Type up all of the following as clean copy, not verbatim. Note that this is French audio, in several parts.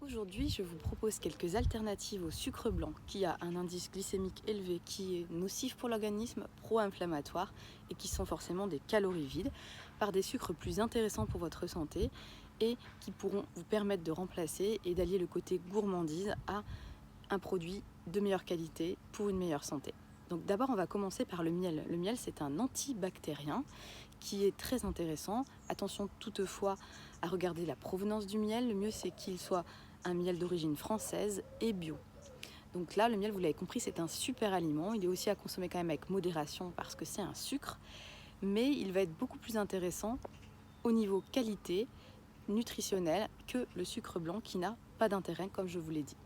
Aujourd'hui, je vous propose quelques alternatives au sucre blanc qui a un indice glycémique élevé, qui est nocif pour l'organisme, pro-inflammatoire et qui sont forcément des calories vides, par des sucres plus intéressants pour votre santé et qui pourront vous permettre de remplacer et d'allier le côté gourmandise à un produit de meilleure qualité pour une meilleure santé. Donc d'abord, on va commencer par le miel. Le miel, c'est un antibactérien qui est très intéressant. Attention toutefois à regarder la provenance du miel. Le mieux, c'est qu'il soit un miel d'origine française et bio. Donc là, le miel, vous l'avez compris, c'est un super aliment. Il est aussi à consommer quand même avec modération parce que c'est un sucre, mais il va être beaucoup plus intéressant au niveau qualité nutritionnelle que le sucre blanc qui n'a pas d'intérêt, comme je vous l'ai dit.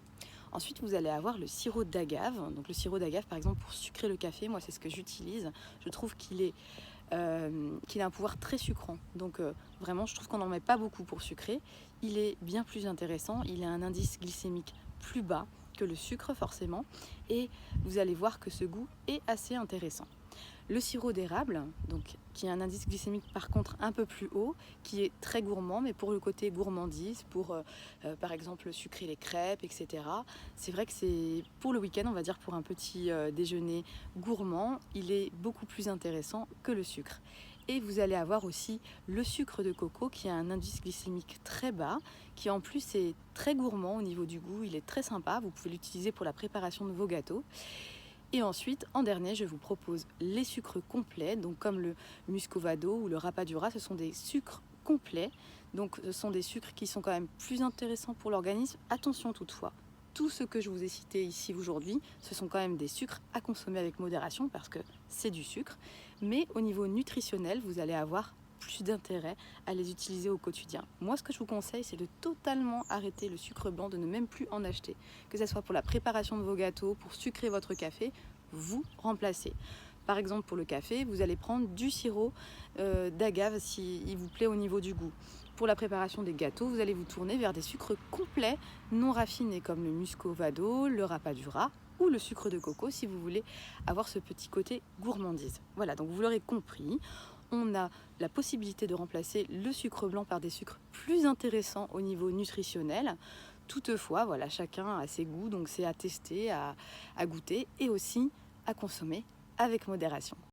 Ensuite, vous allez avoir le sirop d'agave. Donc le sirop d'agave, par exemple, pour sucrer le café, moi, c'est ce que j'utilise. Je trouve qu'il a un pouvoir très sucrant. Donc vraiment, je trouve qu'on n'en met pas beaucoup pour sucrer. Il est bien plus intéressant. Il a un indice glycémique plus bas que le sucre, forcément. Et vous allez voir que ce goût est assez intéressant. Le sirop d'érable, donc, qui a un indice glycémique par contre un peu plus haut, qui est très gourmand, mais pour le côté gourmandise, pour par exemple sucrer les crêpes, etc. C'est vrai que c'est pour le week-end, on va dire pour un petit déjeuner gourmand, il est beaucoup plus intéressant que le sucre. Et vous allez avoir aussi le sucre de coco qui a un indice glycémique très bas, qui en plus est très gourmand au niveau du goût, il est très sympa, vous pouvez l'utiliser pour la préparation de vos gâteaux. Et ensuite, en dernier, je vous propose les sucres complets, donc comme le muscovado ou le rapadura, ce sont des sucres complets. Donc ce sont des sucres qui sont quand même plus intéressants pour l'organisme. Attention toutefois, tout ce que je vous ai cité ici aujourd'hui, ce sont quand même des sucres à consommer avec modération parce que c'est du sucre. Mais au niveau nutritionnel, vous allez avoir plus d'intérêt à les utiliser au quotidien. Moi, ce que je vous conseille, c'est de totalement arrêter le sucre blanc, de ne même plus en acheter. Que ce soit pour la préparation de vos gâteaux, pour sucrer votre café, vous remplacez. Par exemple, pour le café, vous allez prendre du sirop d'agave s'il vous plaît au niveau du goût. Pour la préparation des gâteaux, vous allez vous tourner vers des sucres complets, non raffinés, comme le muscovado, le rapadura ou le sucre de coco si vous voulez avoir ce petit côté gourmandise. Voilà, donc vous l'aurez compris, on a la possibilité de remplacer le sucre blanc par des sucres plus intéressants au niveau nutritionnel. Toutefois, voilà, chacun a ses goûts, donc c'est à tester, à goûter et aussi à consommer avec modération.